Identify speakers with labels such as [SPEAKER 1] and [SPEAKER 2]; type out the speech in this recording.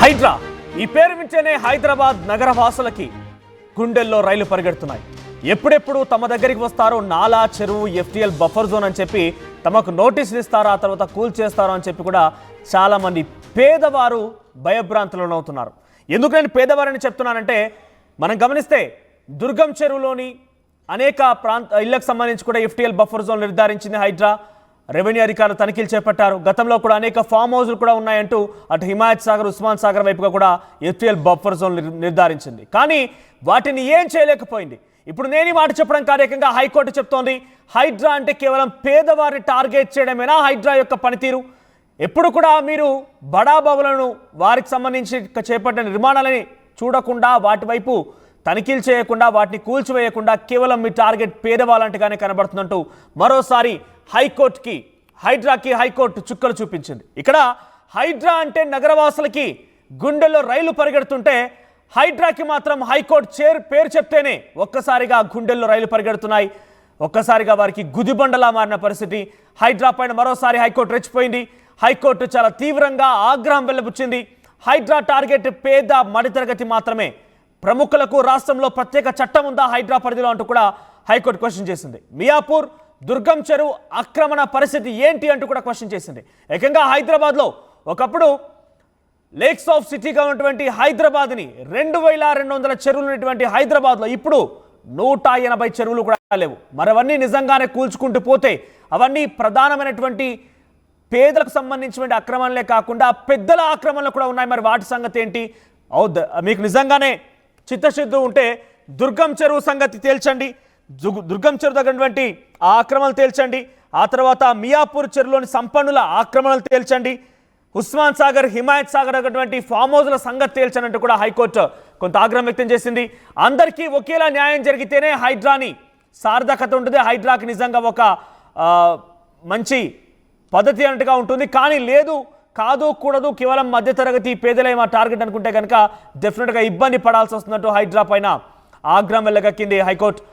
[SPEAKER 1] హైడ్రా ఈ పేరు వింటేనే హైదరాబాద్ నగర వాసులకి గుండెల్లో రైలు పరిగెడుతున్నాయి. ఎప్పుడెప్పుడు తమ దగ్గరికి వస్తారో నాలా, చెరువు, ఎఫ్టీఎల్ బఫర్ జోన్ అని చెప్పి తమకు నోటీసులు ఇస్తారో, ఆ తర్వాత కూల్ చేస్తారో అని చెప్పి కూడా చాలామంది పేదవారు భయభ్రాంతులను అవుతున్నారు. ఎందుకు నేను పేదవారని చెప్తున్నానంటే, మనం గమనిస్తే దుర్గం చెరువులోని అనేక ఇళ్లకు సంబంధించి కూడా ఎఫ్టీఎల్ బఫర్ జోన్ నిర్ధారించింది హైడ్రా. రెవెన్యూ అధికారులు తనిఖీలు చేపట్టారు. గతంలో కూడా అనేక ఫామ్ హౌస్లు కూడా ఉన్నాయంటూ అటు హిమాయత్ సాగర్, ఉస్మాన్ సాగర్ వైపుగా కూడా ఎఫ్టీఎల్ బఫర్ జోన్ నిర్ధారించింది. కానీ వాటిని ఏం చేయలేకపోయింది. ఇప్పుడు నేను ఈ మాట చెప్పడం కార్యక్రమంగా హైకోర్టు చెప్తోంది, హైడ్రా అంటే కేవలం పేదవారిని టార్గెట్ చేయడమేనా హైడ్రా యొక్క పనితీరు? ఎప్పుడు కూడా మీరు బడాబాబులను, వారికి సంబంధించి చేపట్టిన నిర్మాణాలని చూడకుండా, వాటి వైపు తనిఖీలు చేయకుండా, వాటిని కూల్చివేయకుండా కేవలం మీ టార్గెట్ పేదవాళ్ళంటేగానే కనబడుతుందంటూ మరోసారి హైడ్రాకి హైకోర్టు చుక్కలు చూపించింది. ఇక్కడ హైడ్రా అంటే నగరవాసులకి గుండెల్లో రైలు పరిగెడుతుంటే, హైడ్రాకి మాత్రం హైకోర్టు పేరు చెప్తేనే ఒక్కసారిగా గుండెల్లో రైలు పరిగెడుతున్నాయి. ఒక్కసారిగా వారికి గుదిబండలా మారిన పరిస్థితి. హైడ్రా పైన మరోసారి హైకోర్టు రెచ్చిపోయింది. హైకోర్టు చాలా తీవ్రంగా ఆగ్రహం వెల్లబుచ్చింది. హైడ్రా టార్గెట్ పేద మధ్యతరగతి మాత్రమే. ప్రముఖులకు రాష్ట్రంలో ప్రత్యేక చట్టం ఉందా హైడ్రా పరిధిలో అంటూ కూడా హైకోర్టు క్వశ్చన్ చేసింది. మియాపూర్, దుర్గం చెరువు ఆక్రమణ పరిస్థితి ఏంటి అంటూ కూడా క్వశ్చన్ చేసింది. ఏకంగా హైదరాబాద్లో ఒకప్పుడు లేక్స్ ఆఫ్ సిటీగా ఉన్నటువంటి హైదరాబాద్ని 2200 చెరువులు ఉన్నటువంటి హైదరాబాద్లో ఇప్పుడు 180 చెరువులు కూడా లేవు. మరి అవన్నీ నిజంగానే కూల్చుకుంటూ పోతే అవన్నీ ప్రధానమైనటువంటి పేదలకు సంబంధించినటువంటి ఆక్రమణలే కాకుండా పెద్దల ఆక్రమణలు కూడా ఉన్నాయి. మరి వాటి సంగతి ఏంటి? మీకు నిజంగానే చిత్తశుద్ధి ఉంటే దుర్గం చెరువు సంగతి తేల్చండి. దుర్గం చెరువు దగ్గరటువంటి ఆ ఆక్రమణలు తేల్చండి. ఆ తర్వాత మియాపూర్ చెరువులోని సంపన్నుల ఆక్రమణలు తేల్చండి. ఉస్మాన్ సాగర్, హిమాయత్ సాగర్ అటువంటి ఫామ్ హౌస్ల సంగతి తేల్చనంటూ కూడా హైకోర్టు కొంత ఆగ్రహం వ్యక్తం చేసింది. అందరికీ ఒకేలా న్యాయం జరిగితేనే హైడ్రాని సార్థకత ఉంటుంది, హైడ్రాకి నిజంగా ఒక మంచి పద్ధతి అన్నట్టుగా ఉంటుంది. కానీ లేదు, కాదు, కూడదు, కేవలం మధ్యతరగతి పేదలే మా టార్గెట్ అనుకుంటే కనుక డెఫినెట్గా ఇబ్బంది పడాల్సి వస్తున్నట్టు హైడ్రా పైన ఆగ్రహం వెళ్ళగక్కింది హైకోర్టు.